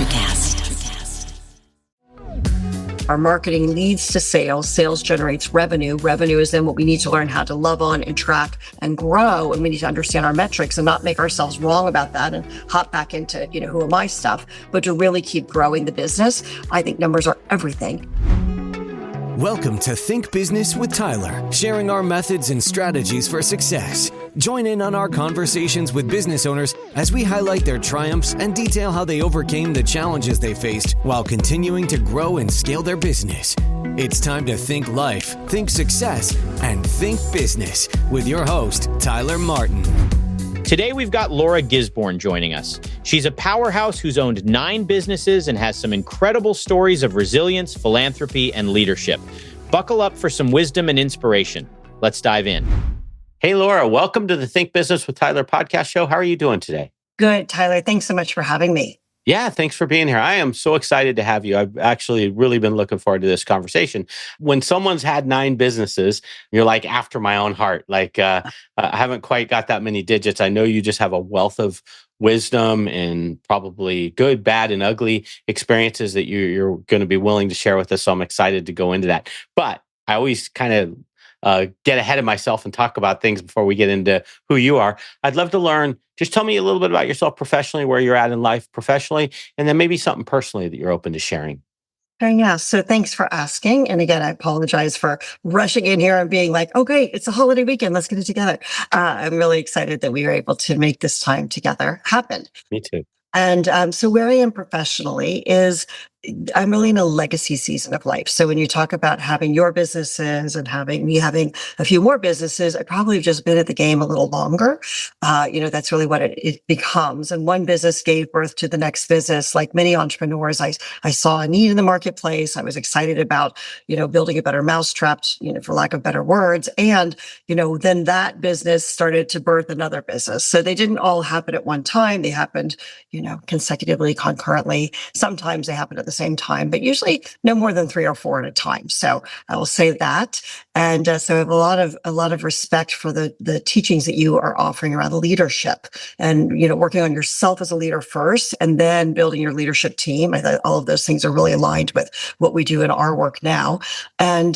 Futurecast. Our marketing leads to sales. Sales generates revenue. Revenue is then what we need to learn how to love on and track and grow. And we need to understand our metrics and not make ourselves wrong about that and hop back into, who am I stuff, but to really keep growing the business. I think numbers are everything. Welcome to Think Business with Tyler, sharing our methods and strategies for success. Join in on our conversations with business owners as we highlight their triumphs and detail how they overcame the challenges they faced while continuing to grow and scale their business. It's time to think life, think success, and think business with your host, Tyler Martin. Today, we've got Laura Gisborne joining us. She's a powerhouse who's owned 9 businesses and has some incredible stories of resilience, philanthropy, and leadership. Buckle up for some wisdom and inspiration. Let's dive in. Hey, Laura, welcome to the Think Business with Tyler podcast show. How are you doing today? Good, Tyler. Thanks so much for having me. Yeah, thanks for being here. I am so excited to have you. I've actually really been looking forward to this conversation. When someone's had 9 businesses, you're like after my own heart. I haven't quite got that many digits. I know you just have a wealth of wisdom and probably good, bad, and ugly experiences that you're going to be willing to share with us. So I'm excited to go into that. But I always kind of get ahead of myself and talk about things before we get into who you are. I'd love to learn. Just tell me a little bit about yourself professionally, where you're at in life professionally, and then maybe something personally that you're open to sharing. Yeah. So thanks for asking. And again, I apologize for rushing in here and being like, oh, great, it's a holiday weekend. Let's get it together. I'm really excited that we were able to make this time together happen. Me too. And so where I am professionally is I'm really in a legacy season of life. So when you talk about having your businesses and having a few more businesses, I probably have just been at the game a little longer. That's really what it becomes. And one business gave birth to the next business. Like many entrepreneurs, I saw a need in the marketplace. I was excited about, building a better mousetrap, for lack of better words. And, then that business started to birth another business. So they didn't all happen at one time. They happened, consecutively, concurrently. Sometimes they happen at the same time, but usually no more than 3 or 4 at a time. So I will say that. And so I have a lot of respect for the teachings that you are offering around leadership and, working on yourself as a leader first and then building your leadership team. I thought all of those things are really aligned with what we do in our work now. And,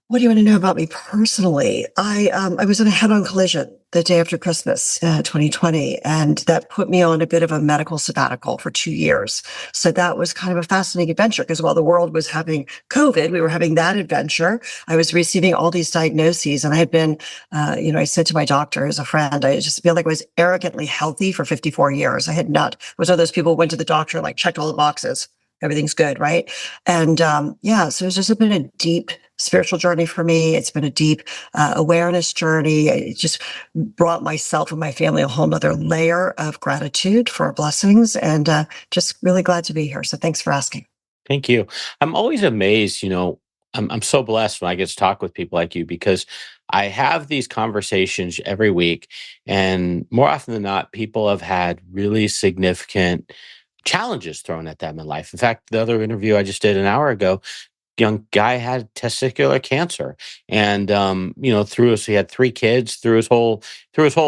what do you want to know about me personally? I was in a head-on collision the day after Christmas, 2020, and that put me on a bit of a medical sabbatical for 2 years. So that was kind of a fascinating adventure because while the world was having COVID, we were having that adventure. I was receiving all these diagnoses, and I had been, I said to my doctor as a friend, I just feel like I was arrogantly healthy for 54 years. I was one of those people who went to the doctor and checked all the boxes. Everything's good, right? And so it's just been a deep spiritual journey for me. It's been a deep awareness journey. It just brought myself and my family a whole nother layer of gratitude for our blessings, and just really glad to be here. So thanks for asking. Thank you. I'm always amazed, I'm so blessed when I get to talk with people like you because I have these conversations every week, and more often than not, people have had really significant challenges thrown at them in life. In fact, the other interview I just did an hour ago, young guy had testicular cancer, and he had 3 kids through his whole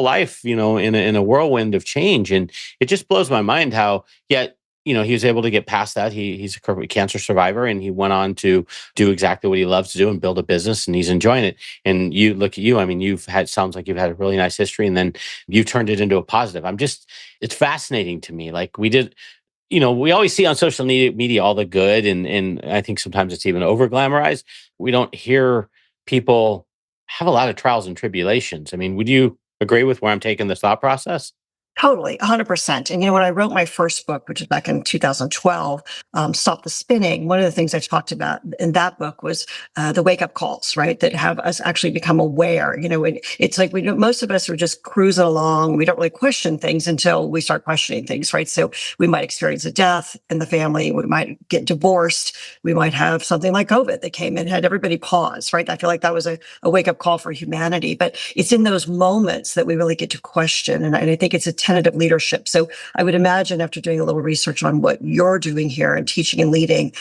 life, in a whirlwind of change, and it just blows my mind how yet. He was able to get past that. He's a cancer survivor, and he went on to do exactly what he loves to do and build a business, and he's enjoying it. And you look at you, sounds like you've had a really nice history, and then you've turned it into a positive. It's fascinating to me. We always see on social media all the good, and I think sometimes it's even over glamorized. We don't hear people have a lot of trials and tribulations. Would you agree with where I'm taking this thought process? Totally, 100%. And when I wrote my first book, which is back in 2012, Stop the Spinning, one of the things I talked about in that book was the wake-up calls, right? That have us actually become aware. It's like most of us are just cruising along. We don't really question things until we start questioning things, right? So we might experience a death in the family. We might get divorced. We might have something like COVID that came in and had everybody pause, right? I feel like that was a wake-up call for humanity. But it's in those moments that we really get to question. And I think it's a tenet of leadership. So I would imagine after doing a little research on what you're doing here and teaching and leading,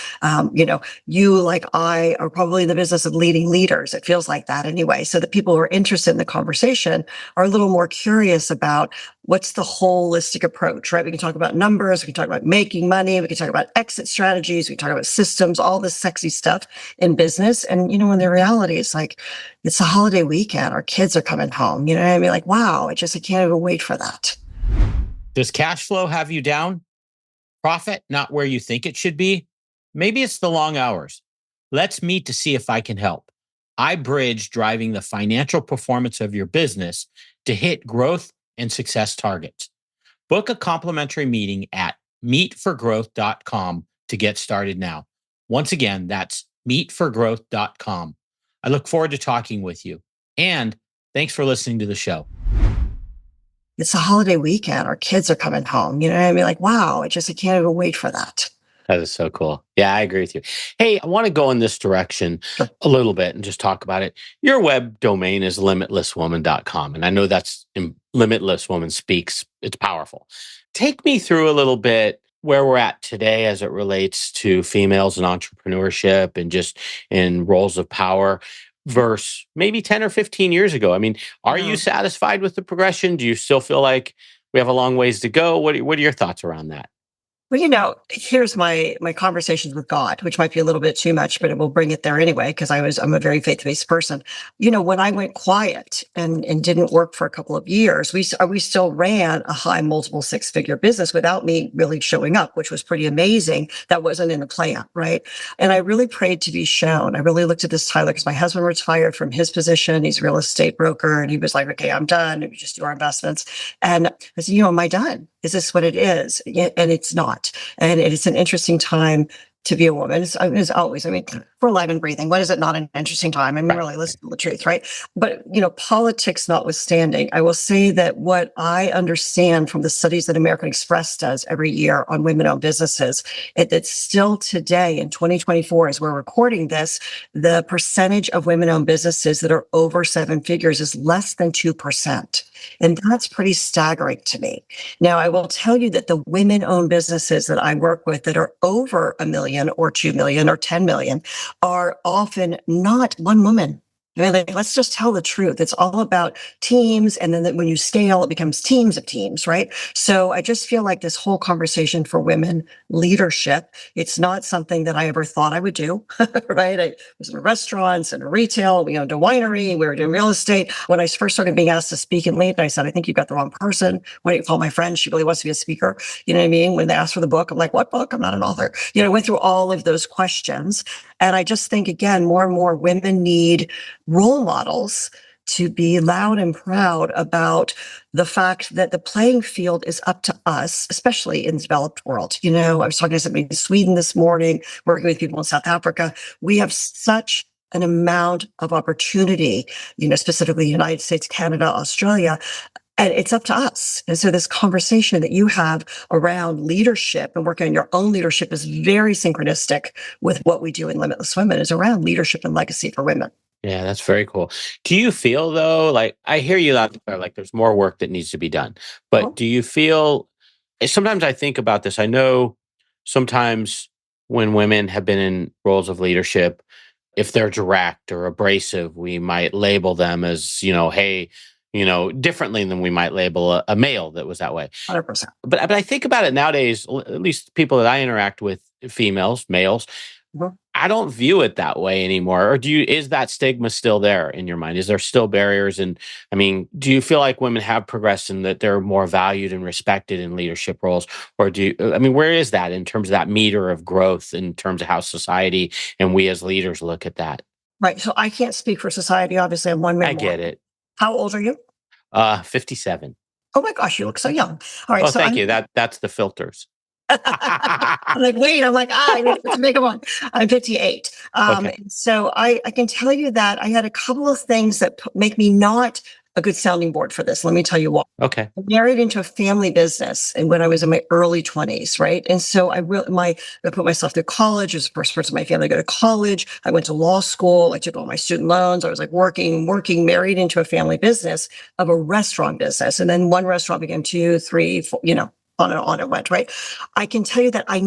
you, like I, are probably in the business of leading leaders. It feels like that anyway. So the people who are interested in the conversation are a little more curious about what's the holistic approach, right? We can talk about numbers, we can talk about making money, we can talk about exit strategies, we can talk about systems, all this sexy stuff in business. And, in the reality, it's like, it's a holiday weekend. Our kids are coming home. You know what I mean? Like, wow, I can't even wait for that. Does cash flow have you down? Profit not where you think it should be? Maybe it's the long hours. Let's meet to see if I can help. I bridge driving the financial performance of your business to hit growth and success targets. Book a complimentary meeting at meetforgrowth.com to get started now. Once again, that's meetforgrowth.com. I look forward to talking with you. And thanks for listening to the show. It's a holiday weekend. Our kids are coming home. You know what I mean? Like, wow, I can't even wait for that. That is so cool. Yeah, I agree with you. Hey, I want to go in this direction Sure. a little bit and just talk about it. Your web domain is limitlesswoman.com. And I know that's in Limitless Woman Speaks. It's powerful. Take me through a little bit where we're at today as it relates to females and entrepreneurship and just in roles of power versus maybe 10 or 15 years ago. I mean, are you satisfied with the progression? Do you still feel like we have a long ways to go? What are your thoughts around that? Well, here's my conversations with God, which might be a little bit too much, but it will bring it there anyway, because I'm a very faith-based person. When I went quiet and didn't work for a couple of years, we still ran a high multiple six-figure business without me really showing up, which was pretty amazing. That wasn't in the plan, right? And I really prayed to be shown. I really looked at this, Tyler, because my husband retired from his position. He's a real estate broker, and he was like, "Okay, I'm done. We just do our investments." And I said, "Am I done? Is this what it is?" And it's not. And it's an interesting time to be a woman. It's always, we're alive and breathing. What is it not an interesting time? Really, let's tell the truth, right? But, politics notwithstanding, I will say that what I understand from the studies that American Express does every year on women-owned businesses, it's still today in 2024, as we're recording this, the percentage of women-owned businesses that are over seven figures is less than 2%. And that's pretty staggering to me. Now, I will tell you that the women-owned businesses that I work with that are over 1 million or 2 million or 10 million are often not one woman. Let's just tell the truth. It's all about teams. And then when you scale, it becomes teams of teams, right? So I just feel like this whole conversation for women leadership, it's not something that I ever thought I would do, right? I was in restaurants and retail. We owned a winery. We were doing real estate. When I first started being asked to speak and lead, I said, "I think you've got the wrong person. Why don't you call my friend? She really wants to be a speaker." You know what I mean? When they asked for the book, I'm like, "What book? I'm not an author." I went through all of those questions. And I just think, again, more and more women need role models to be loud and proud about the fact that the playing field is up to us, especially in the developed world. I was talking to somebody in Sweden this morning, working with people in South Africa. We have such an amount of opportunity, specifically the United States, Canada, Australia, and it's up to us. And so this conversation that you have around leadership and working on your own leadership is very synchronistic with what we do in Limitless Women, is around leadership and legacy for women. Yeah, that's very cool. Do you feel though, like I hear you out there, like there's more work that needs to be done, but do you feel, sometimes I think about this. I know sometimes when women have been in roles of leadership, if they're direct or abrasive, we might label them as, hey, differently than we might label a male that was that way. 100%. But I think about it nowadays, at least people that I interact with, females, males, Mhm. I don't view it that way anymore. Or is that stigma still there in your mind? Is there still barriers? And do you feel like women have progressed and that they're more valued and respected in leadership roles? Or where is that in terms of that meter of growth, in terms of how society and we as leaders look at that? Right. So I can't speak for society. Obviously, I'm one I man get more. it. How old are you? 57. Oh my gosh, you look so young. All right. Oh, So thank you. That's the filters. I'm like, wait, I need to make a one. I'm 58. Okay. So I can tell you that I had a couple of things that make me not a good sounding board for this. Let me tell you why. Okay. I married into a family business and when I was in my early 20s, right? And so I put myself through college. I was the first person in my family to go to college. I went to law school. I took all my student loans. I was like working, married into a family business of a restaurant business. And then one restaurant became two, three, four, on and on it went, right? I can tell you that I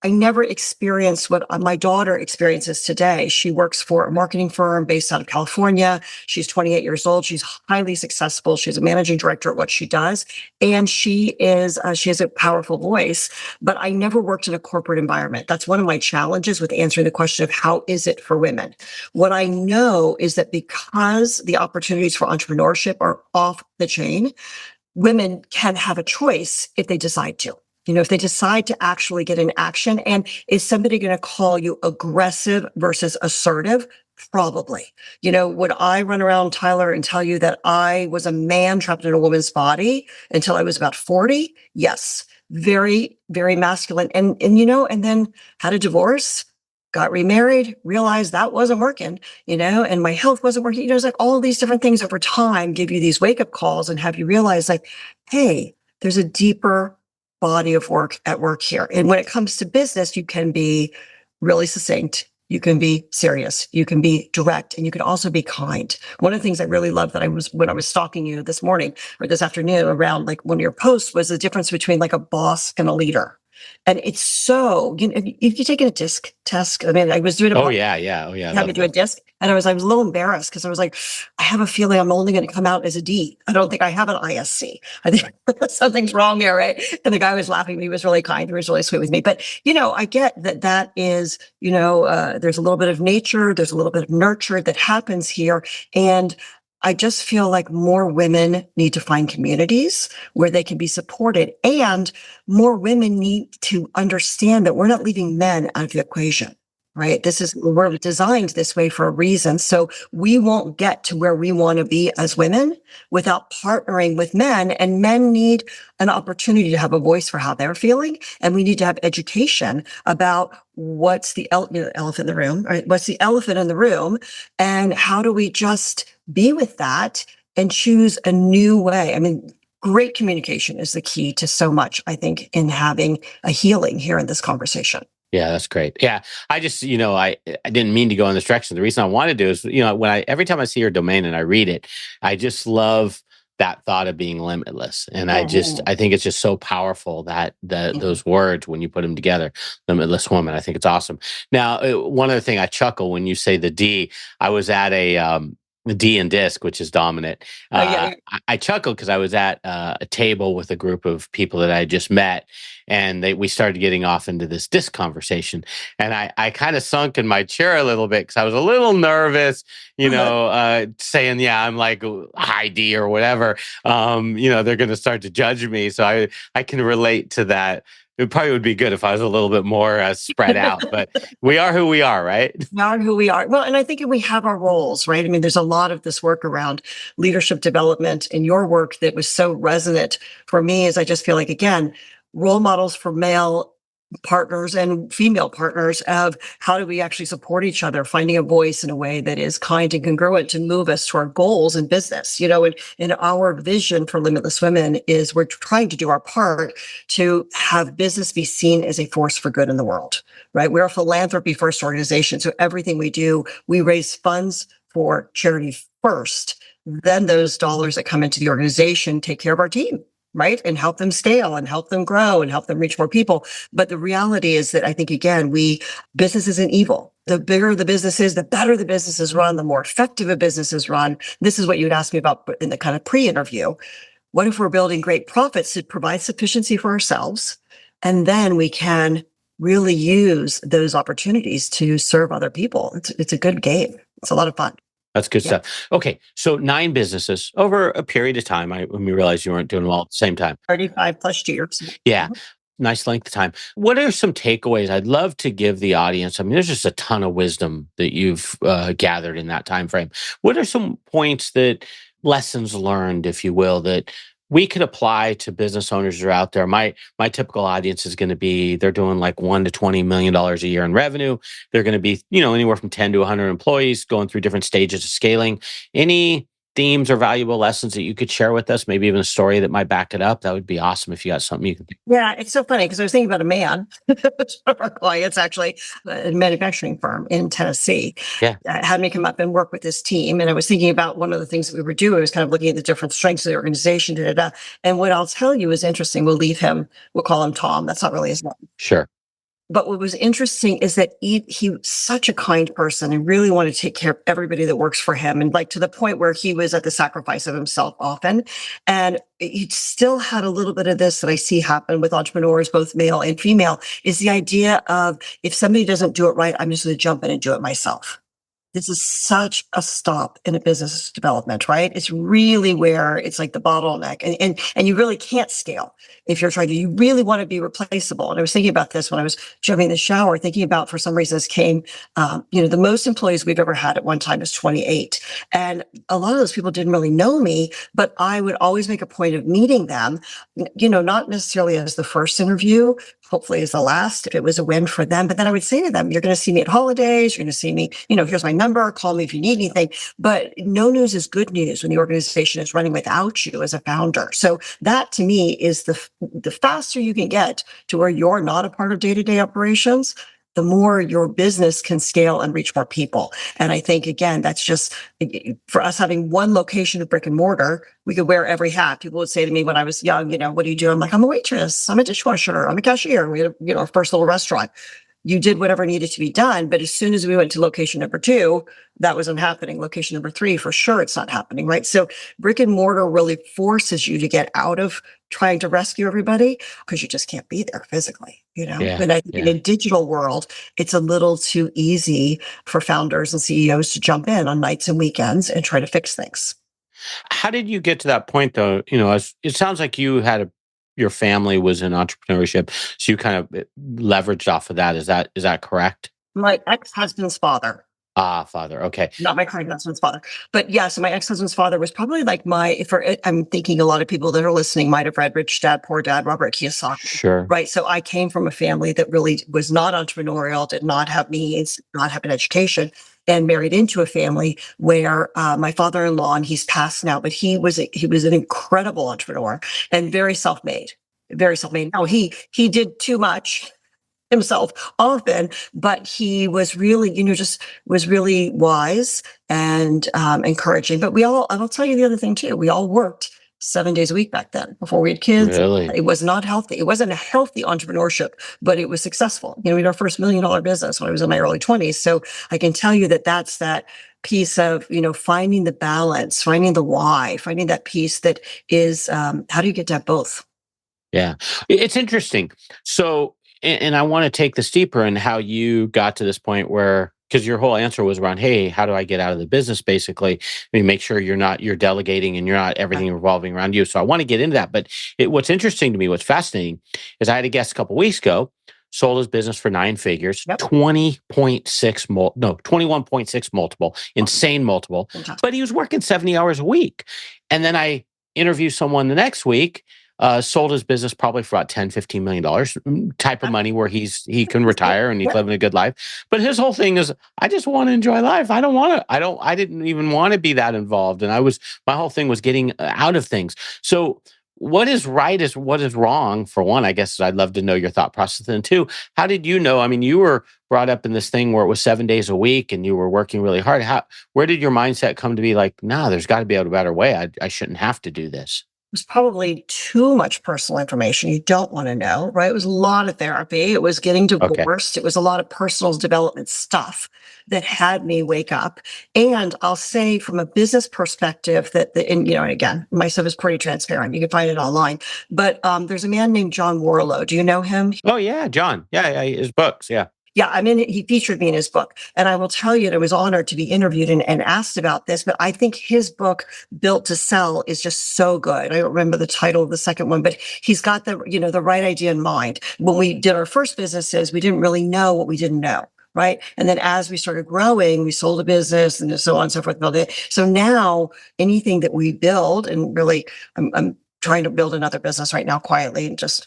I never experienced what my daughter experiences today. She works for a marketing firm based out of California. She's 28 years old. She's highly successful. She's a managing director at what she does. And she has a powerful voice, but I never worked in a corporate environment. That's one of my challenges with answering the question of how is it for women? What I know is that because the opportunities for entrepreneurship are off the chain, women can have a choice if they decide to. If they decide to actually get in action. And is somebody going to call you aggressive versus assertive? Probably. Would I run around, Tyler, and tell you that I was a man trapped in a woman's body until I was about 40? Yes. Very, very masculine. And then had a divorce, got remarried, realized that wasn't working, and my health wasn't working. It's like all these different things over time give you these wake up calls and have you realize like, hey, there's a deeper body of work at work here. And when it comes to business, you can be really succinct. You can be serious. You can be direct, and you can also be kind. One of the things I really loved when I was stalking you this morning or this afternoon around like one of your posts was the difference between like a boss and a leader. And it's so, if you're taking a disc test, I mean, I was doing Oh yeah. had me do a disc, and I was a little embarrassed because I was like, I have a feeling I'm only going to come out as a D. I don't think I have an ISC. I think something's wrong here, right? And the guy was laughing. He was really kind. He was really sweet with me. But I get that is, there's a little bit of nature, there's a little bit of nurture that happens here, and I just feel like more women need to find communities where they can be supported, and more women need to understand that we're not leaving men out of the equation, right? We're designed this way for a reason. So we won't get to where we want to be as women without partnering with men, and men need an opportunity to have a voice for how they're feeling. And we need to have education about what's the elephant in the room, right? What's the elephant in the room, and how do we just be with that and choose a new way? I mean, great communication is the key to so much, I think, in having a healing here in this conversation. Yeah, that's great. Yeah, I just, I didn't mean to go in this direction. The reason I wanted to is, every time I see your domain and I read it, I just love that thought of being limitless. And I think it's just so powerful that those words, when you put them together, limitless woman, I think it's awesome. Now, one other thing, I chuckle when you say the D. I was at the D in disc, which is dominant. I chuckled because I was at a table with a group of people that I had just met, and we started getting off into this disc conversation. And I kind of sunk in my chair a little bit because I was a little nervous, saying, yeah, I'm like high D or whatever. They're going to start to judge me. So I can relate to that. It probably would be good if I was a little bit more spread out, but we are who we are, right? We are who we are. Well, and I think we have our roles, right? I mean, there's a lot of this work around leadership development in your work that was so resonant for me, as I just feel like, again, role models for male partners and female partners of how do we actually support each other, finding a voice in a way that is kind and congruent to move us to our goals in business. And our vision for Limitless Women is we're trying to do our part to have business be seen as a force for good in the world, right? We're a philanthropy first organization. So everything we do, we raise funds for charity first. Then those dollars that come into the organization take care of our team, right? And help them scale and help them grow and help them reach more people. But the reality is that I think, again, business isn't evil. The bigger the business is, the better the business is run, the more effective a business is run. This is what you'd ask me about in the kind of pre-interview. What if we're building great profits to provide sufficiency for ourselves? And then we can really use those opportunities to serve other people. It's a good game. It's a lot of fun. That's good stuff. Okay, so 9 businesses over a period of time. When we realized you weren't doing well at the same time. 35 plus years. Yeah, nice length of time. What are some takeaways I'd love to give the audience? I mean, there's just a ton of wisdom that you've gathered in that time frame. What are some points lessons learned, if you will, that we could apply to business owners that are out there? My typical audience is going to be, they're doing like $1 to $20 million a year in revenue. They're going to be, anywhere from 10 to 100 employees, going through different stages of scaling. Any themes or valuable lessons that you could share with us? Maybe even a story that might back it up. That would be awesome if you got something you could. Yeah, it's so funny because I was thinking about a man, one of our clients, actually, a manufacturing firm in Tennessee, had me come up and work with this team. And I was thinking about one of the things that we were doing. I was kind of looking at the different strengths of the organization. And what I'll tell you is interesting. We'll call him Tom. That's not really his name. Sure. But what was interesting is that he was such a kind person and really wanted to take care of everybody that works for him. And like to the point where he was at the sacrifice of himself often. And he still had a little bit of this that I see happen with entrepreneurs, both male and female, is the idea of if somebody doesn't do it right, I'm just going to jump in and do it myself. This is such a stop in a business development, right? It's really where it's like the bottleneck, and you really can't scale if you're trying to. You really want to be replaceable. And I was thinking about this when I was jumping in the shower, thinking about for some reason this came. The most employees we've ever had at one time is 28, and a lot of those people didn't really know me, but I would always make a point of meeting them. Not necessarily as the first interview, hopefully as the last, if it was a win for them. But then I would say to them, you're going to see me at holidays. You're going to see me, here's my number, call me if you need anything. But no news is good news when the organization is running without you as a founder. So that to me is the faster you can get to where you're not a part of day-to-day operations, the more your business can scale and reach more people. And I think, again, that's just for us having one location of brick and mortar, we could wear every hat. People would say to me when I was young, what do you do? I'm like, I'm a waitress, I'm a dishwasher, I'm a cashier. We had, our first little restaurant. You did whatever needed to be done. But as soon as we went to location number 2, that wasn't happening. Location number 3, for sure, it's not happening, right? So brick and mortar really forces you to get out of trying to rescue everybody because you just can't be there physically, Yeah, But I think in a digital world, it's a little too easy for founders and CEOs to jump in on nights and weekends and try to fix things. How did you get to that point, though? It sounds like your family was in entrepreneurship, so you kind of leveraged off of that. Is that correct? My ex-husband's father. Ah, father. Okay, Not my current husband's father. But yeah, so my ex-husband's father was probably like I'm thinking a lot of people that are listening might have read Rich Dad, Poor Dad, Robert Kiyosaki, sure. right? So I came from a family that really was not entrepreneurial, did not have means, not have an education, and married into a family where my father-in-law, and he's passed now, but he was an incredible entrepreneur and very self-made, very self-made. Now he did too much himself often, but he was really, just was really wise and encouraging. But I'll tell you the other thing too. We all worked 7 days a week back then before we had kids. Really? It was not healthy. It wasn't a healthy entrepreneurship, but it was successful. We had our first $1 million business when I was in my early 20s. So I can tell you that that's that piece of, finding the balance, finding the why, finding that piece that is, how do you get to have both? Yeah, it's interesting. So, and I want to take this deeper in how you got to this point where, because your whole answer was around, hey, how do I get out of the business? Basically, make sure you're delegating and you're not everything revolving around you. So I want to get into that. But what's interesting to me, what's fascinating, is I had a guest a couple weeks ago, sold his business for 9 figures, Yep. 21.6 multiple, insane multiple. Fantastic. But he was working 70 hours a week. And then I interviewed someone the next week, sold his business probably for about $10-15 million type of money where he can retire and he's living a good life. But his whole thing is, I just want to enjoy life. I didn't even want to be that involved. And my whole thing was getting out of things. So what is right is what is wrong, for one. I guess I'd love to know your thought process. And 2, how did you know? I mean, you were brought up in this thing where it was 7 days a week and you were working really hard. Where did your mindset come to be like, nah, there's got to be a better way. I shouldn't have to do this. Was probably too much personal information you don't want to know, right? It was a lot of therapy. It was getting divorced. Okay. It was a lot of personal development stuff that had me wake up. And I'll say from a business perspective and again, my stuff is pretty transparent. You can find it online. But there's a man named John Warlow. Do you know him? Oh, yeah, John. Yeah, his books, yeah. Yeah, he featured me in his book. And I will tell you, I was honored to be interviewed and asked about this, but I think his book, Built to Sell, is just so good. I don't remember the title of the second one, but he's got the right idea in mind. When we did our first businesses, we didn't really know what we didn't know. Right. And then as we started growing, we sold a business and so on and so forth. So now anything that we build, and really, I'm trying to build another business right now quietly and just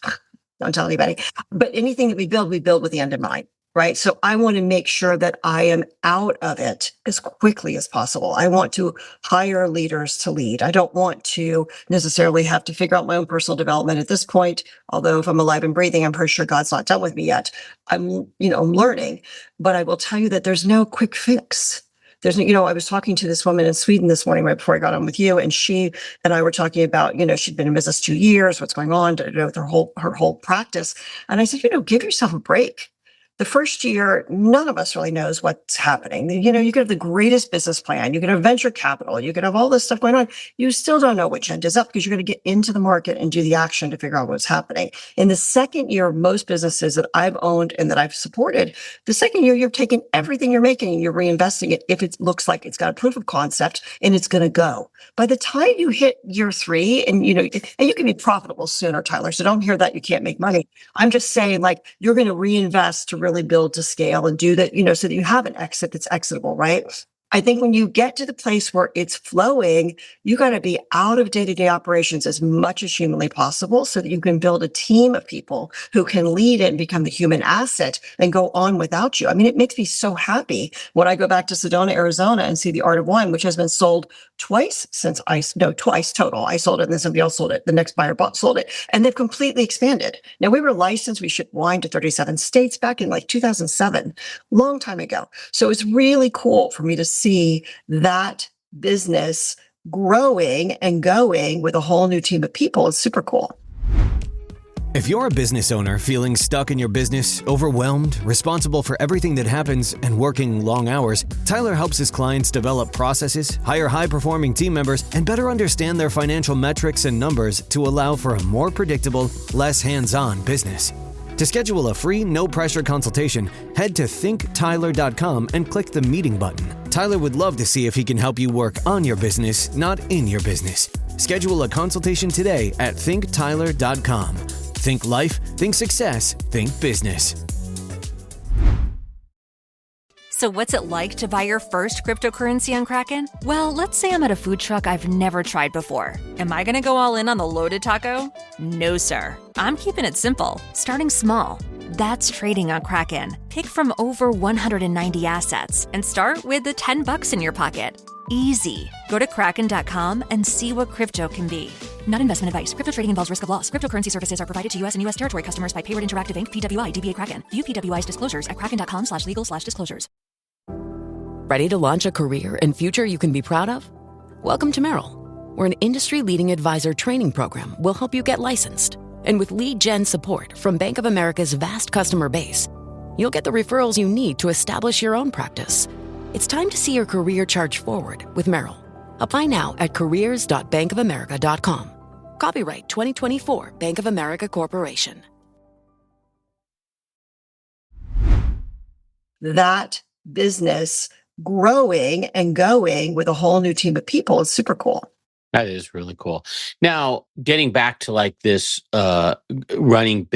don't tell anybody, but anything that we build with the end in mind. Right. So I want to make sure that I am out of it as quickly as possible. I want to hire leaders to lead. I don't want to necessarily have to figure out my own personal development at this point. Although if I'm alive and breathing, I'm pretty sure God's not done with me yet. I'm learning, but I will tell you that there's no quick fix. I was talking to this woman in Sweden this morning right before I got on with you, and she and I were talking about, she'd been in business 2 years, what's going on with her whole practice. And I said, give yourself a break. the first year, none of us really knows what's happening. You could have the greatest business plan, you could have venture capital, you could have all this stuff going on. You still don't know which end is up because you're going to get into the market and do the action to figure out what's happening. In the second year of most businesses that I've owned and that I've supported, the second year, you're taking everything you're making and you're reinvesting it if it looks like it's got a proof of concept and it's going to go. By the time you hit year three, and you can be profitable sooner, Tyler. So don't hear that you can't make money. I'm just saying, like, you're going to reinvest to really build to scale and do that, so that you have an exit that's exitable, right? I think when you get to the place where it's flowing, you got to be out of day-to-day operations as much as humanly possible so that you can build a team of people who can lead it and become the human asset and go on without you. I mean, it makes me so happy when I go back to Sedona, Arizona and see the Art of Wine, which has been sold twice total. I sold it and then somebody else sold it. The next buyer sold it, and they've completely expanded. Now, we were licensed. We shipped wine to 37 states back in like 2007, long time ago. So it's really cool for me to see that business growing and going with a whole new team of people. It's super cool. If you're a business owner feeling stuck in your business, overwhelmed, responsible for everything that happens, and working long hours, Tyler helps his clients develop processes, hire high-performing team members, and better understand their financial metrics and numbers to allow for a more predictable, less hands-on business. To schedule a free, no-pressure consultation, head to thinktyler.com and click the meeting button. Tyler would love to see if he can help you work on your business, not in your business. Schedule a consultation today at thinktyler.com. Think life, think success, think business. So what's it like to buy your first cryptocurrency on Kraken? Well, let's say I'm at a food truck I've never tried before. Am I gonna go all in on the loaded taco? No, sir. I'm keeping it simple, starting small. That's trading on Kraken. Pick from over 190 assets and start with the $10 in your pocket. Easy. Go to kraken.com and see what crypto can be. Not investment advice. Crypto trading involves risk of loss. Cryptocurrency services are provided to U.S. and U.S. territory customers by Payward Interactive Inc., PWI, DBA Kraken. View PWI's disclosures at kraken.com/legal/disclosures. Ready to launch a career and future you can be proud of? Welcome to Merrill, where an industry-leading advisor training program will help you get licensed. And with lead gen support from Bank of America's vast customer base, you'll get the referrals you need to establish your own practice. It's time to see your career charge forward with Merrill. Apply now at careers.bankofamerica.com. Copyright 2024 Bank of America Corporation. That business growing and going with a whole new team of people is super cool. That is really cool. Now, getting back to like this running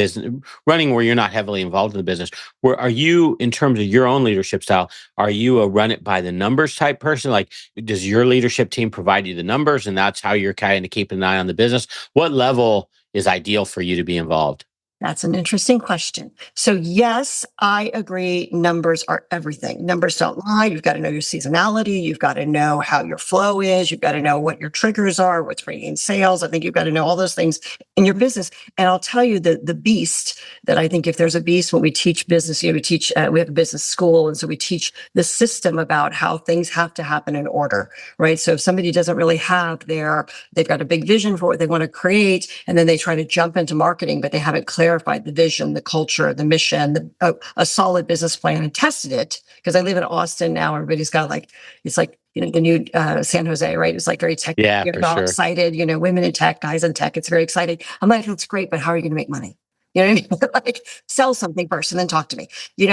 where you're not heavily involved in the business, where are you in terms of your own leadership style? Are you a run it by the numbers type person? Like, does your leadership team provide you the numbers and that's how you're kind of keeping an eye on the business? What level is ideal for you to be involved? That's an interesting question. So yes, I agree. Numbers are everything. Numbers don't lie. You've got to know your seasonality. You've got to know how your flow is. You've got to know what your triggers are, what's bringing in sales. I think you've got to know all those things in your business. And I'll tell you the beast that I think if there's a beast, when we teach business, we have a business school. And so we teach the system about how things have to happen in order, right? So if somebody doesn't really they've got a big vision for what they want to create, and then they try to jump into marketing, but they haven't clarified the vision, the culture, the mission, a solid business plan, and tested it. Because I live in Austin now, everybody's got it's like the new San Jose, right? It's like very tech. Yeah, You're for all sure. excited, women in tech, guys in tech. It's very exciting. I'm like, that's great, but how are you going to make money? You know what I mean? Like, sell something first and then talk to me.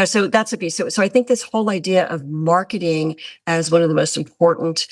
So that's a piece. So I think this whole idea of marketing as one of the most important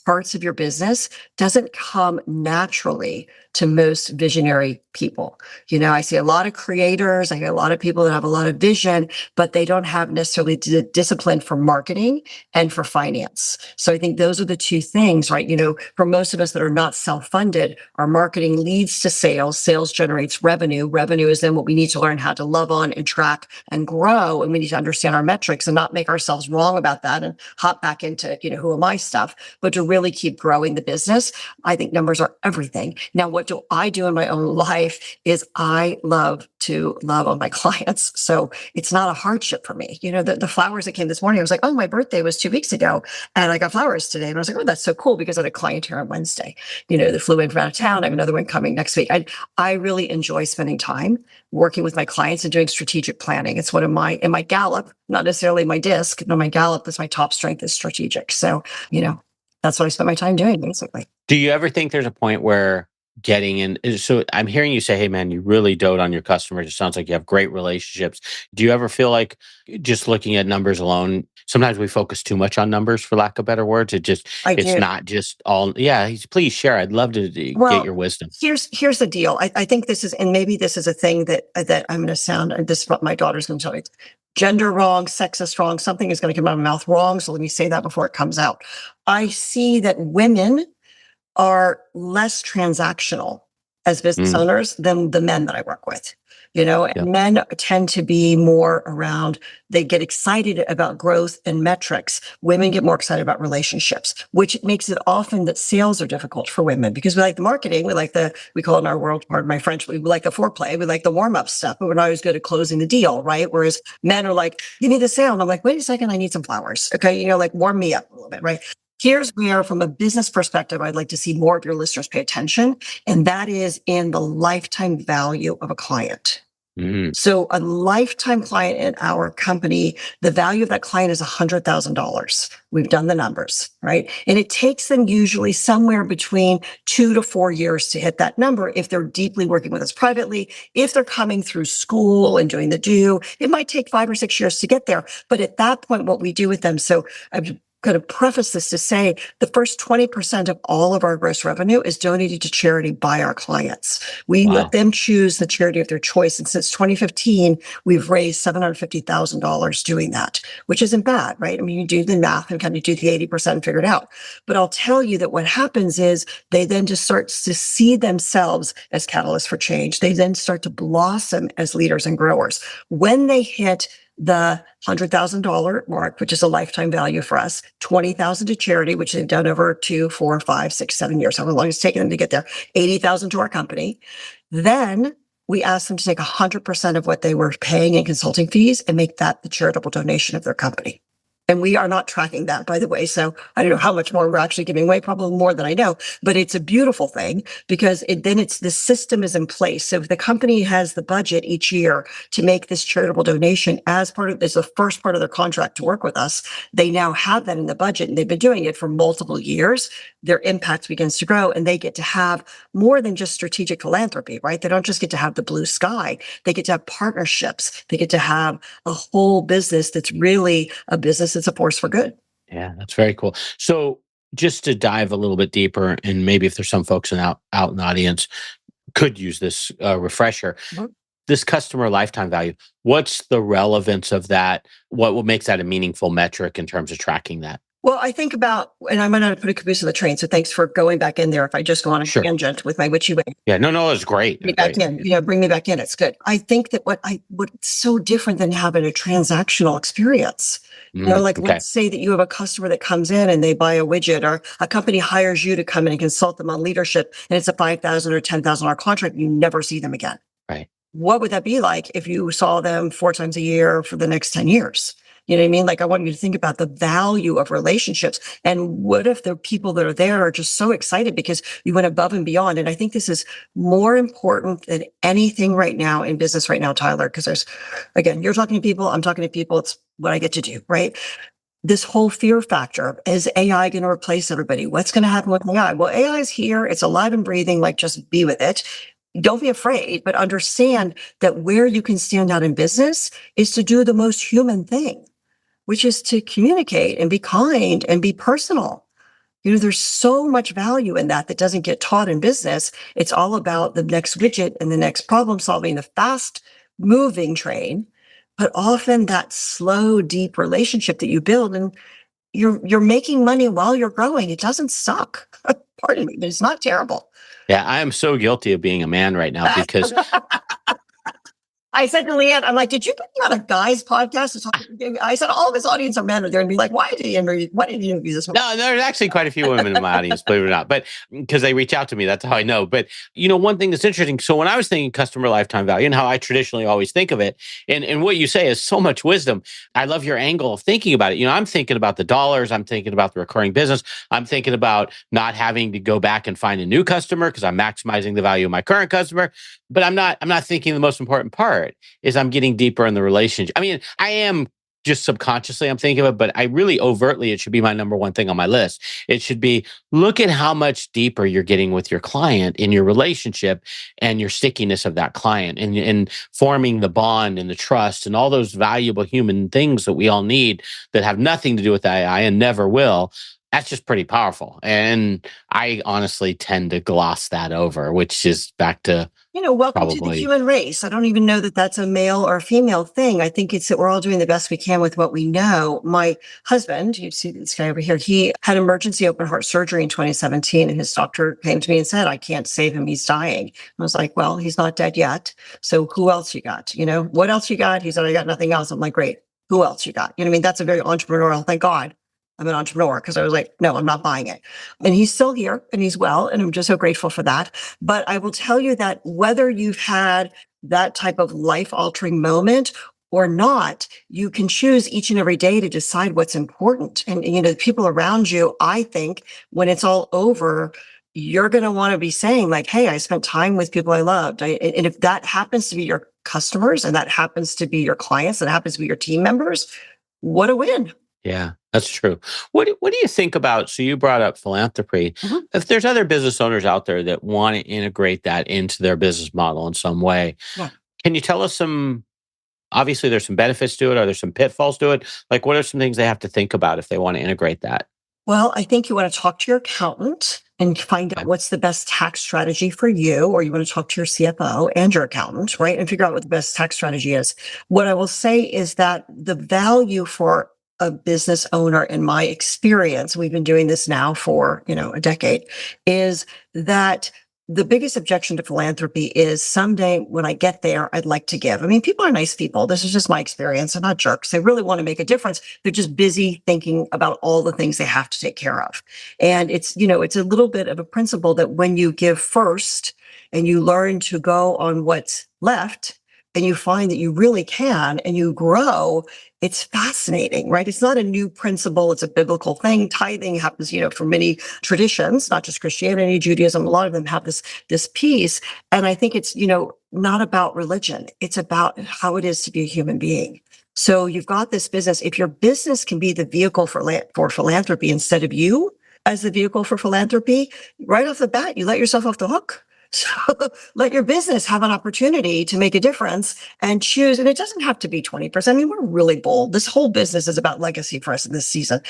parts of your business doesn't come naturally to most visionary people. I see a lot of creators, I hear a lot of people that have a lot of vision, but they don't have necessarily the discipline for marketing and for finance. So I think those are the two things, right? For most of us that are not self-funded, our marketing leads to sales. Sales generates revenue. Revenue is then what we need to learn how to love on and track and grow. And we need to understand our metrics and not make ourselves wrong about that and hop back into, who am I stuff, but to really really keep growing the business, I think numbers are everything. Now, what do I do in my own life is I love to love on my clients. So it's not a hardship for me. The flowers that came this morning, I was like, oh, my birthday was 2 weeks ago and I got flowers today. And I was like, oh, that's so cool because I had a client here on Wednesday, that flew in from out of town. I have another one coming next week. I really enjoy spending time working with my clients and doing strategic planning. It's one of in my Gallup, not necessarily my disc, no, my Gallup is my top strength is strategic. So, that's what I spend my time doing basically. Do you ever think there's a point where getting in? So I'm hearing you say, hey, man, you really dote on your customers. It sounds like you have great relationships. Do you ever feel like just looking at numbers alone, sometimes we focus too much on numbers, for lack of better words? I It's do. not just all, yeah, please share. I'd love to get Well, your wisdom. here's the deal. I think this is, and maybe this is a thing that I'm going to sound, and this is what my daughter's going to tell me. Gender wrong, sexist wrong, something is going to come out of my mouth wrong. So let me say that before it comes out. I see that women are less transactional as business Mm, owners than the men that I work with. And yep. men tend to be more around, they get excited about growth and metrics. Women get more excited about relationships, which makes it often that sales are difficult for women because we like the marketing. We call it in our world, pardon my French, we like the foreplay. We like the warm up stuff, but we're not always good at closing the deal, right? Whereas men are like, give me the sale. And I'm like, wait a second, I need some flowers. Okay. Like warm me up a little bit, right? Here's where, from a business perspective, I'd like to see more of your listeners pay attention, and that is in the lifetime value of a client. Mm, So a lifetime client in our company, the value of that client is $100,000. We've done the numbers, right? And it takes them usually somewhere between 2 to 4 years to hit that number if they're deeply working with us privately. If they're coming through school and doing the do, it might take 5 or 6 years to get there. But at that point, what we do with them, so I've kind of preface this to say the first 20% of all of our gross revenue is donated to charity by our clients. We let wow. them choose the charity of their choice. And since 2015, we've raised $750,000 doing that, which isn't bad, right? I mean, you do the math and kind of do the 80% and figure it out. But I'll tell you that what happens is they then just start to see themselves as catalysts for change. They then start to blossom as leaders and growers. When they hit the $100,000 mark, which is a lifetime value for us, 20,000 to charity, which they've done over 2, 4, 5, 6, 7 years, however long it's taken them to get there, 80,000 to our company. Then we ask them to take 100% of what they were paying in consulting fees and make that the charitable donation of their company. And we are not tracking that, by the way. So I don't know how much more we're actually giving away, probably more than I know, but it's a beautiful thing because the system is in place. So if the company has the budget each year to make this charitable donation as the first part of their contract to work with us, they now have that in the budget and they've been doing it for multiple years. Their impact begins to grow and they get to have more than just strategic philanthropy, right? They don't just get to have the blue sky. They get to have partnerships. They get to have a whole business that's really a business that's a force for good. Yeah, that's very cool. So just to dive a little bit deeper, and maybe if there's some folks out in the audience could use this refresher, Mhm. this customer lifetime value, what's the relevance of that? What makes that a meaningful metric in terms of tracking that? Well, I think about, and I'm going to put a caboose on the train. So thanks for going back in there. If I just go on a Sure. tangent with my witchy way, Yeah, no, it's great. bring me It's back great. in, bring me back in. It's good. I think that what's so different than having a transactional experience. Like Okay. let's say that you have a customer that comes in and they buy a widget, or a company hires you to come in and consult them on leadership, and it's a $5,000 or $10,000 contract. You never see them again. Right. What would that be like if you saw them 4 times a year for the next 10 years? You know what I mean? Like, I want you to think about the value of relationships. And what if the people that are there are just so excited because you went above and beyond? And I think this is more important than anything right now in business right now, Tyler, because again, you're talking to people, I'm talking to people. It's what I get to do, right? This whole fear factor, is AI going to replace everybody? What's going to happen with AI? Well, AI is here. It's alive and breathing. Like, just be with it. Don't be afraid, but understand that where you can stand out in business is to do the most human thing, which is to communicate and be kind and be personal. There's so much value in that doesn't get taught in business. It's all about the next widget and the next problem solving, the fast moving train, but often that slow, deep relationship that you build, and you're making money while you're growing. It doesn't suck. Pardon me, but it's not terrible. Yeah, I am so guilty of being a man right now because I said to Leanne, I'm like, did you put me on a guy's podcast to talk? I said, all of his audience are men. They're going to be like, why did he interview this one? No, there's actually quite a few women in my audience, believe it or not, but because they reach out to me, that's how I know. But one thing that's interesting. So when I was thinking customer lifetime value and how I traditionally always think of it, and what you say is so much wisdom. I love your angle of thinking about it. I'm thinking about the dollars. I'm thinking about the recurring business. I'm thinking about not having to go back and find a new customer because I'm maximizing the value of my current customer. But I'm not thinking the most important part is I'm getting deeper in the relationship. I mean, I am just subconsciously I'm thinking of it, but I really overtly, it should be my number one thing on my list. It should be, look at how much deeper you're getting with your client in your relationship and your stickiness of that client and forming the bond and the trust and all those valuable human things that we all need that have nothing to do with AI and never will. That's just pretty powerful. And I honestly tend to gloss that over, which is back to welcome to the human race. I don't even know that that's a male or a female thing. I think it's that we're all doing the best we can with what we know. My husband, you see this guy over here, he had emergency open heart surgery in 2017, and his doctor came to me and said, I can't save him. He's dying. I was like, well, he's not dead yet. So who else you got? What else you got? He said, I got nothing else. I'm like, great. Who else you got? That's a very entrepreneurial, thank God I'm an entrepreneur, because I was like, no, I'm not buying it. And he's still here and he's well. And I'm just so grateful for that. But I will tell you that whether you've had that type of life altering moment or not, you can choose each and every day to decide what's important. And, the people around you, I think when it's all over, you're going to want to be saying like, hey, I spent time with people I loved. And if that happens to be your customers and that happens to be your clients, and that happens to be your team members, what a win. Yeah, that's true. What do you think about, so you brought up philanthropy. Mm-hmm. If there's other business owners out there that want to integrate that into their business model in some way, can you tell us obviously there's some benefits to it. Are there some pitfalls to it? Like, what are some things they have to think about if they want to integrate that? Well, I think you want to talk to your accountant and find out what's the best tax strategy for you, or you want to talk to your CFO and your accountant, right? And figure out what the best tax strategy is. What I will say is that the value for a business owner, in my experience, we've been doing this now for, a decade, is that the biggest objection to philanthropy is someday when I get there, I'd like to give. I mean, people are nice people. This is just my experience. They're not jerks. They really want to make a difference. They're just busy thinking about all the things they have to take care of. And it's a little bit of a principle that when you give first and you learn to go on what's left, and you find that you really can and you grow, it's fascinating, right? It's not a new principle. It's a biblical thing. Tithing happens, for many traditions, not just Christianity, Judaism. A lot of them have this piece. And I think it's, not about religion. It's about how it is to be a human being. So you've got this business. If your business can be the vehicle for philanthropy instead of you as the vehicle for philanthropy, right off the bat, you let yourself off the hook. So let your business have an opportunity to make a difference and choose. And it doesn't have to be 20%. I mean, we're really bold. This whole business is about legacy for us in this season.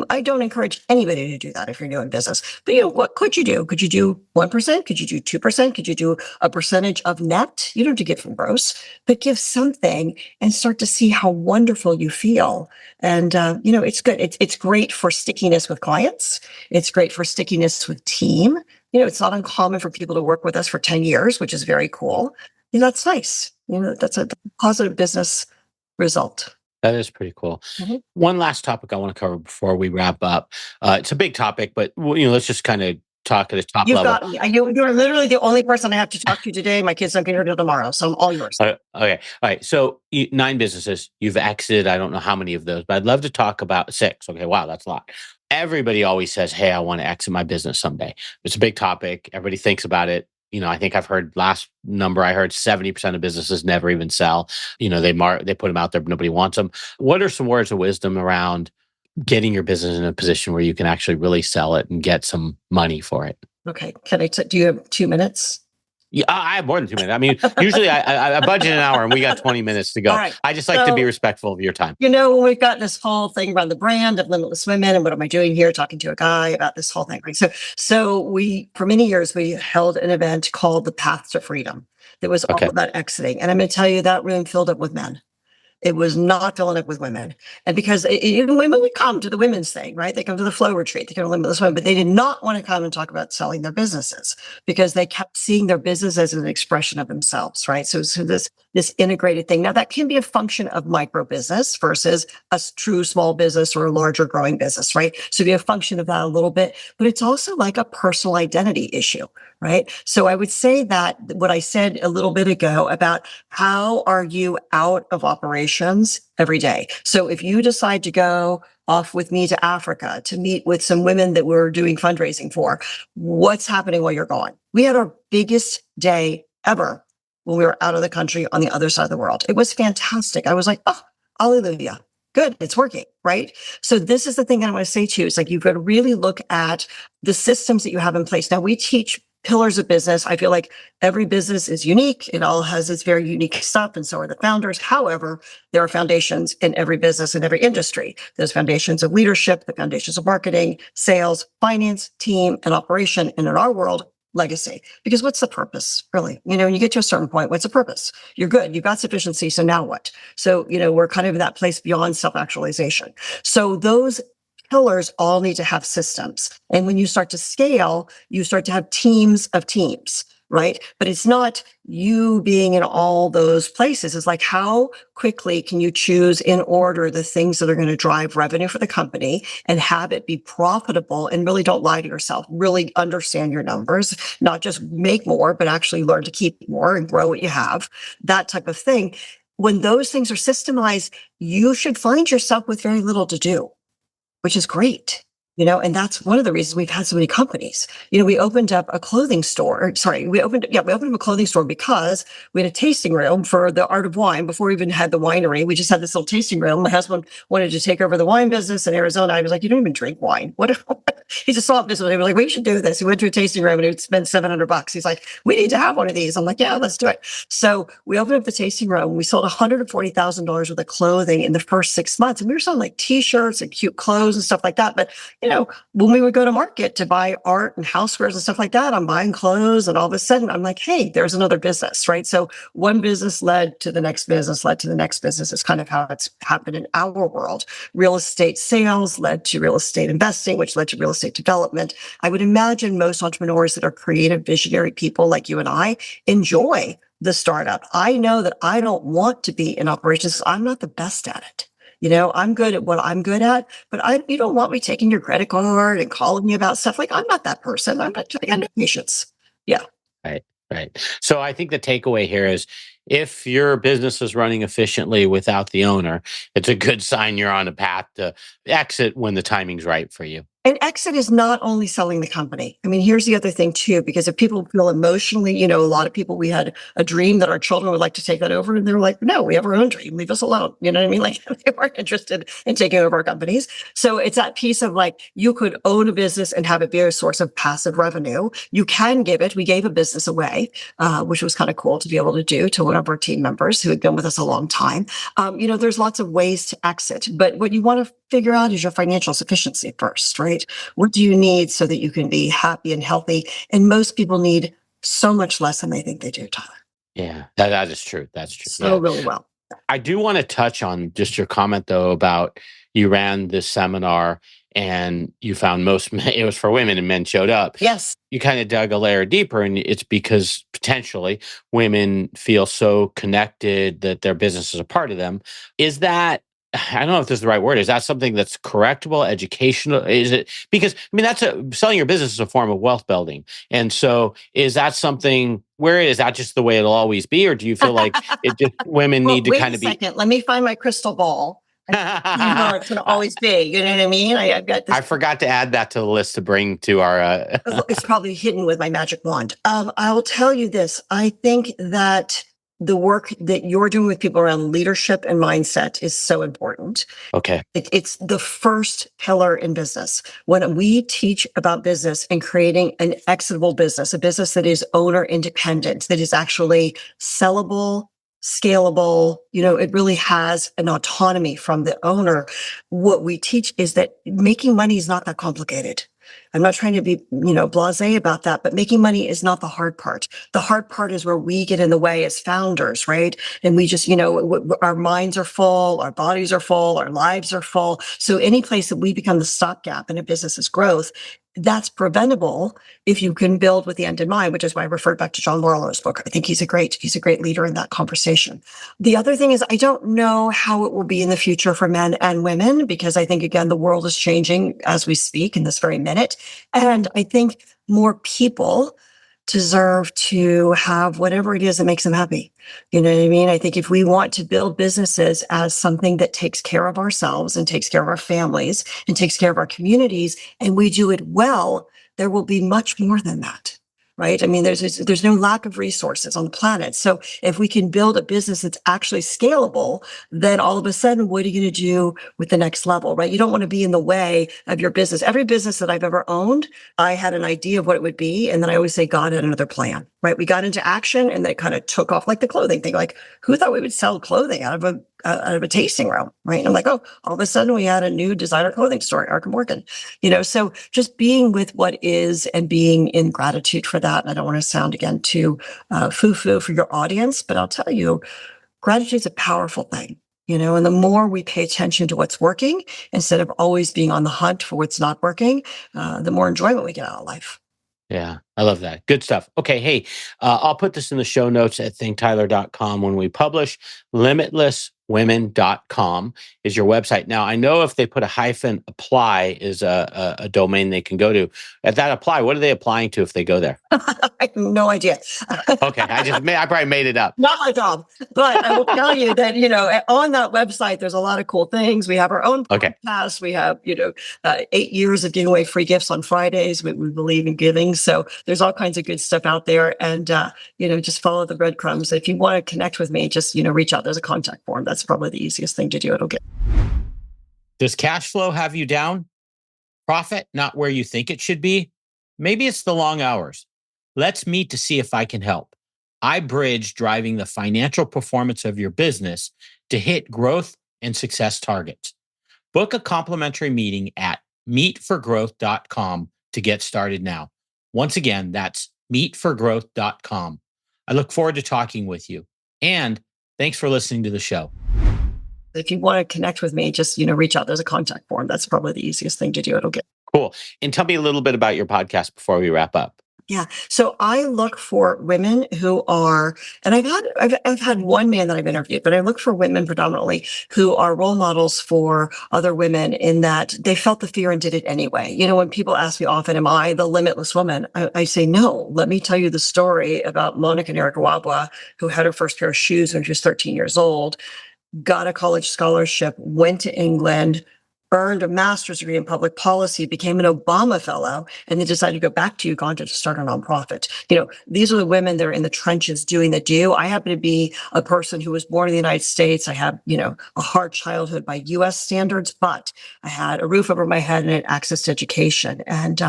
I don't encourage anybody to do that if you're new in business. But what could you do? Could you do 1%? Could you do 2%? Could you do a percentage of net? You don't have to give from gross, but give something and start to see how wonderful you feel. And, it's good. It's great for stickiness with clients. It's great for stickiness with team. It's not uncommon for people to work with us for 10 years, which is very cool. That's nice. That's a positive business result. That is pretty cool. Mm-hmm. One last topic I want to cover before we wrap up. It's a big topic, but let's just kind of talk at a top You've level. got me. You're literally the only person I have to talk to today. My kids don't get here till tomorrow, so I'm all yours. Okay. All right. So 9 businesses. You've exited. I don't know how many of those, but I'd love to talk about 6. Okay. Wow. That's a lot. Everybody always says, hey, I want to exit my business someday. It's a big topic. Everybody thinks about it. I think I've heard last number I heard 70% of businesses never even sell. They put them out there, but nobody wants them. What are some words of wisdom around getting your business in a position where you can actually really sell it and get some money for it? Okay. Do you have 2 minutes? Yeah, I have more than 2 minutes. I mean, usually I budget an hour and we got 20 minutes to go. Right. I just like to be respectful of your time. When we've got this whole thing around the brand of Limitless Women and what am I doing here, talking to a guy about this whole thing. Right? So we, for many years, we held an event called the Path to Freedom. That was all about exiting. And I'm going to tell you that room filled up with men. It was not filling up with women. And because even women would come to the women's thing, right? They come to the flow retreat, they come to Limitless Women, but they did not want to come and talk about selling their businesses because they kept seeing their business as an expression of themselves, right? So this this integrated thing. Now that can be a function of micro business versus a true small business or a larger growing business, right? So be a function of that a little bit, but it's also like a personal identity issue, right? So I would say that what I said a little bit ago about how are you out of operations every day? So if you decide to go off with me to Africa to meet with some women that we're doing fundraising for, what's happening while you're gone? We had our biggest day ever when we were out of the country on the other side of the world. It was fantastic. I was like, oh, hallelujah. Good. It's working, right? So this is the thing I want to say to you. It's like, you've got to really look at the systems that you have in place. Now we teach pillars of business. I feel like every business is unique. It all has its very unique stuff, and so are the founders. However, there are foundations in every business, in every industry. There's foundations of leadership, the foundations of marketing, sales, finance, team, and operation. And in our world, legacy. Because what's the purpose, really? When you get to a certain point, what's the purpose? You're good. You've got sufficiency. So now what? So, we're kind of in that place beyond self-actualization. So those pillars all need to have systems. And when you start to scale, you start to have teams of teams, right? But it's not you being in all those places. It's like, how quickly can you choose in order the things that are going to drive revenue for the company and have it be profitable, and really don't lie to yourself, really understand your numbers, not just make more, but actually learn to keep more and grow what you have, that type of thing. When those things are systemized, you should find yourself with very little to do, which is great. And that's one of the reasons we've had so many companies. We opened up a clothing store. We opened up a clothing store because we had a tasting room for the art of wine before we even had the winery. We just had this little tasting room. My husband wanted to take over the wine business in Arizona. I was like, you don't even drink wine. What? He just saw it this one. He was like, we should do this. He went to a tasting room and he would spend $700. He's like, we need to have one of these. I'm like, yeah, let's do it. So we opened up the tasting room. We sold $140,000 worth of clothing in the first 6 months. And we were selling like t-shirts and cute clothes and stuff like that. But when we would go to market to buy art and housewares and stuff like that, I'm buying clothes, and all of a sudden I'm like, hey, there's another business, right? So one business led to the next business, led to the next business. Is kind of how it's happened in our world. Real estate sales led to real estate investing, which led to real estate development. I would imagine most entrepreneurs that are creative, visionary people like you and I enjoy the startup. I know that I don't want to be in operations. I'm not the best at it. I'm good at what I'm good at, but you don't want me taking your credit card and calling me about stuff. Like, I'm not that person. I got no patience. Yeah. Right. So I think the takeaway here is, if your business is running efficiently without the owner, it's a good sign you're on a path to exit when the timing's right for you. And exit is not only selling the company. I mean, here's the other thing too, because if people feel emotionally, a lot of people, we had a dream that our children would like to take that over, and they're like, no, we have our own dream. Leave us alone. You know what I mean? Like, they weren't interested in taking over our companies. So it's that piece of like, you could own a business and have it be a source of passive revenue. You can give it. We gave a business away, which was kind of cool to be able to do to one of our team members who had been with us a long time. There's lots of ways to exit, but what you want to figure out is your financial sufficiency first, right? What do you need so that you can be happy and healthy? And most people need so much less than they think they do, Tyler. Yeah, that is true. That's true. So really well. I do want to touch on just your comment, though, about you ran this seminar and you found it was for women and men showed up. Yes. You kind of dug a layer deeper, and it's because potentially women feel so connected that their business is a part of them. Is that, I don't know if this is the right word, is that something that's correctable, educational? Is it, because, selling your business is a form of wealth building. And so is that something, is that just the way it'll always be? Or do you feel like women need to kind of be? Wait a second, let me find my crystal ball. How it's going to always be. You know what I mean? I've got this. I forgot to add that to the list to bring to our. It's probably hidden with my magic wand. I will tell you this. I think that the work that you're doing with people around leadership and mindset is so important. Okay. It's the first pillar in business. When we teach about business and creating an exitable business, a business that is owner independent, that is actually sellable, scalable, it really has an autonomy from the owner. What we teach is that making money is not that complicated. I'm not trying to be, blasé about that, but making money is not the hard part. The hard part is where we get in the way as founders, right? And we just, our minds are full, our bodies are full, our lives are full. So any place that we become the stopgap in a business's growth, that's preventable if you can build with the end in mind, which is why I referred back to John Morlow's book. I think he's a great leader in that conversation. The other thing is I don't know how it will be in the future for men and women, because I think, again, the world is changing as we speak in this very minute. And I think more people deserve to have whatever it is that makes them happy. You know what I mean? I think if we want to build businesses as something that takes care of ourselves and takes care of our families and takes care of our communities, and we do it well, there will be much more than that. Right? I mean, there's no lack of resources on the planet. So if we can build a business that's actually scalable, then all of a sudden, what are you going to do with the next level, right? You don't want to be in the way of your business. Every business that I've ever owned, I had an idea of what it would be. And then I always say, God had another plan, right? We got into action and then it kind of took off, like the clothing thing. Like, who thought we would sell clothing out of a tasting room, right? And I'm like, oh, all of a sudden we had a new designer clothing store, Arkham Morgan, so just being with what is and being in gratitude for that. And I don't want to sound again too foo-foo for your audience, but I'll tell you, gratitude is a powerful thing, and the more we pay attention to what's working instead of always being on the hunt for what's not working, the more enjoyment we get out of life. Yeah, I love that. Good stuff. Okay, hey, I'll put this in the show notes at thinktyler.com when we publish. Limitlesswomen.com is your website. Now, I know if they put a -apply is a domain they can go to. At that apply, what are they applying to if they go there? I have no idea. Okay, I probably made it up. Not my job, but I will tell you that, on that website, there's a lot of cool things. We have our own podcast. We have, 8 years of giving away free gifts on Fridays. We believe in giving. So there's all kinds of good stuff out there. And, just follow the breadcrumbs. If you want to connect with me, just, reach out. There's a contact form. That's probably the easiest thing to do. Does cash flow have you down? Profit not where you think it should be? Maybe it's the long hours. Let's meet to see if I can help. I bridge driving the financial performance of your business to hit growth and success targets. Book a complimentary meeting at meetforgrowth.com to get started now. Once again, that's meetforgrowth.com. I look forward to talking with you. And thanks for listening to the show. If you want to connect with me, just, reach out. There's a contact form. That's probably the easiest thing to do. Cool. And tell me a little bit about your podcast before we wrap up. Yeah. So I look for women who are, and I've had one man that I've interviewed, but I look for women predominantly who are role models for other women in that they felt the fear and did it anyway. When people ask me often, am I the limitless woman? I say, no. Let me tell you the story about Monica Narikawabwa, who had her first pair of shoes when she was 13 years old, got a college scholarship, went to England, earned a master's degree in public policy, became an Obama fellow, and then decided to go back to Uganda to start a nonprofit. These are the women that are in the trenches doing the do. I happen to be a person who was born in the United States. I have, a hard childhood by US standards, but I had a roof over my head and had access to education and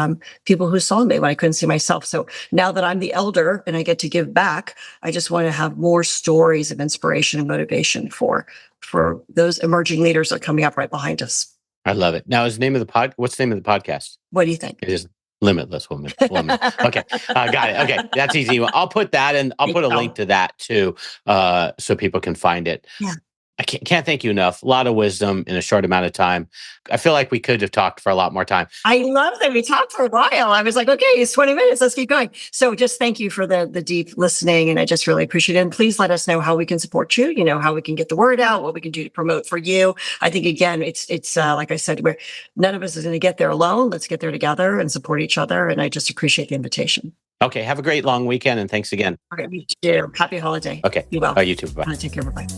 people who saw me when I couldn't see myself. So now that I'm the elder and I get to give back, I just want to have more stories of inspiration and motivation for those emerging leaders that are coming up right behind us. I love it. Now, what's the name of the podcast? What do you think? It is Limitless Woman. Okay. Got it. Okay. That's easy. I'll put that in. I'll put a link to that too, so people can find it. Yeah. I can't thank you enough. A lot of wisdom in a short amount of time. I feel like we could have talked for a lot more time. I love that we talked for a while. I was like, okay, it's 20 minutes. Let's keep going. So just thank you for the deep listening. And I just really appreciate it. And please let us know how we can support you, how we can get the word out, what we can do to promote for you. I think, again, it's like I said, none of us is going to get there alone. Let's get there together and support each other. And I just appreciate the invitation. Okay. Have a great long weekend. And thanks again. Okay. You too. Happy holiday. Okay. Be well. You too. Bye. Take care. Bye-bye.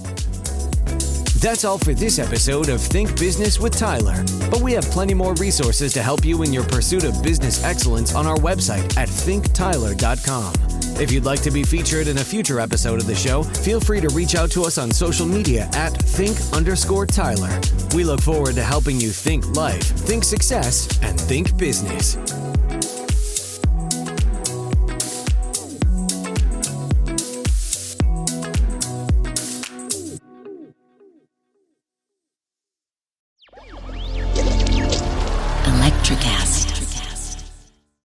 That's all for this episode of Think Business with Tyler. But we have plenty more resources to help you in your pursuit of business excellence on our website at thinktyler.com. If you'd like to be featured in a future episode of the show, feel free to reach out to us on social media at think_Tyler. We look forward to helping you think life, think success, and think business.